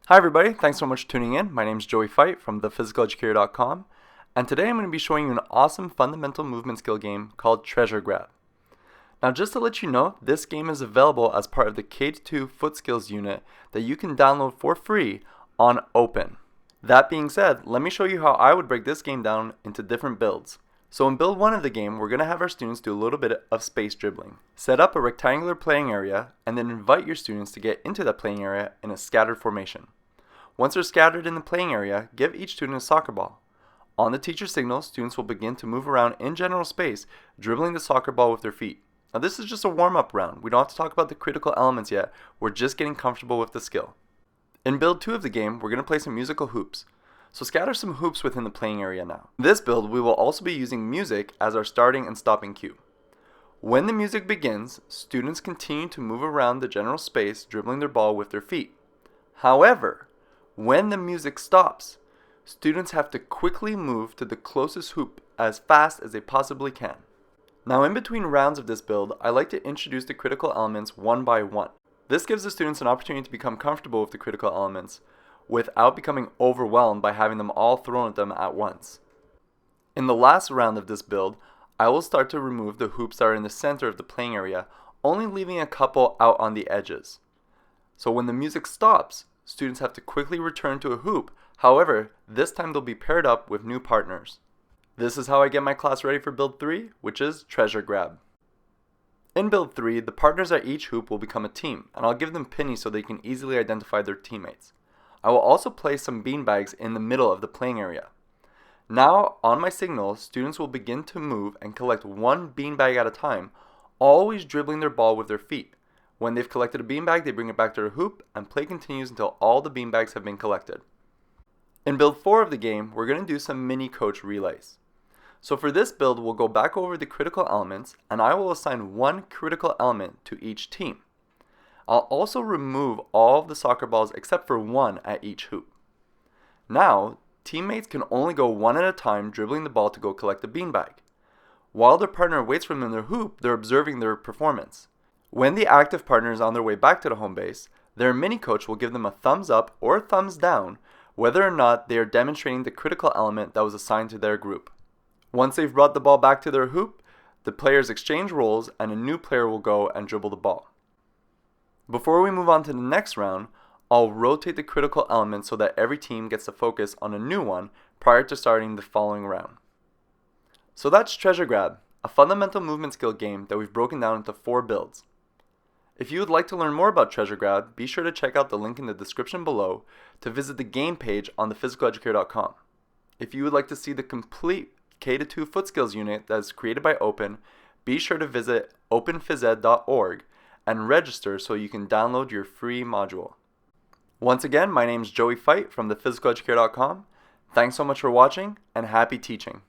Hi everybody, thanks so much for tuning in. My name is Joey Fight from thephysicaleducator.com, and today I'm going to be showing you an awesome fundamental movement skill game called Treasure Grab. Now just to let you know, this game is available as part of the K2 Foot Skills unit that you can download for free on Open. That being said, let me show you how I would break this game down into different builds. So in build 1 of the game, we're going to have our students do a little bit of space dribbling. Set up a rectangular playing area and then invite your students to get into that playing area in a scattered formation. Once they're scattered in the playing area, give each student a soccer ball. On the teacher signal, students will begin to move around in general space, dribbling the soccer ball with their feet. Now this is just a warm-up round. We don't have to talk about the critical elements yet. We're just getting comfortable with the skill. In build 2 of the game, we're going to play some musical hoops. So scatter some hoops within the playing area now. In this build, we will also be using music as our starting and stopping cue. When the music begins, students continue to move around the general space, dribbling their ball with their feet. However, when the music stops, students have to quickly move to the closest hoop as fast as they possibly can. Now in between rounds of this build, I like to introduce the critical elements one by one. This gives the students an opportunity to become comfortable with the critical elements without becoming overwhelmed by having them all thrown at them at once. In the last round of this build, I will start to remove the hoops that are in the center of the playing area, only leaving a couple out on the edges. So when the music stops, students have to quickly return to a hoop. However, this time they'll be paired up with new partners. This is how I get my class ready for build 3, which is Treasure Grab. In build 3, the partners at each hoop will become a team, and I'll give them pennies so they can easily identify their teammates. I will also place some beanbags in the middle of the playing area. Now, on my signal, students will begin to move and collect one beanbag at a time, always dribbling their ball with their feet. When they've collected a beanbag, they bring it back to their hoop, and play continues until all the beanbags have been collected. In build 4 of the game, we're going to do some mini coach relays. So for this build, we'll go back over the critical elements, and I will assign one critical element to each team. I'll also remove all of the soccer balls except for one at each hoop. Now, teammates can only go one at a time dribbling the ball to go collect the beanbag. While their partner waits for them in their hoop, they're observing their performance. When the active partner is on their way back to the home base, their mini coach will give them a thumbs up or a thumbs down whether or not they are demonstrating the critical element that was assigned to their group. Once they've brought the ball back to their hoop, the players exchange roles and a new player will go and dribble the ball. Before we move on to the next round, I'll rotate the critical element so that every team gets to focus on a new one prior to starting the following round. So that's Treasure Grab, a fundamental movement skill game that we've broken down into 4 builds. If you would like to learn more about Treasure Grab, be sure to check out the link in the description below to visit the game page on thephysicaleducator.com. If you would like to see the complete K2 Foot Skills unit that is created by Open, be sure to visit openphysed.org and register so you can download your free module. Once again, my name is Joey Fight from thephysicaleducator.com. Thanks so much for watching and happy teaching.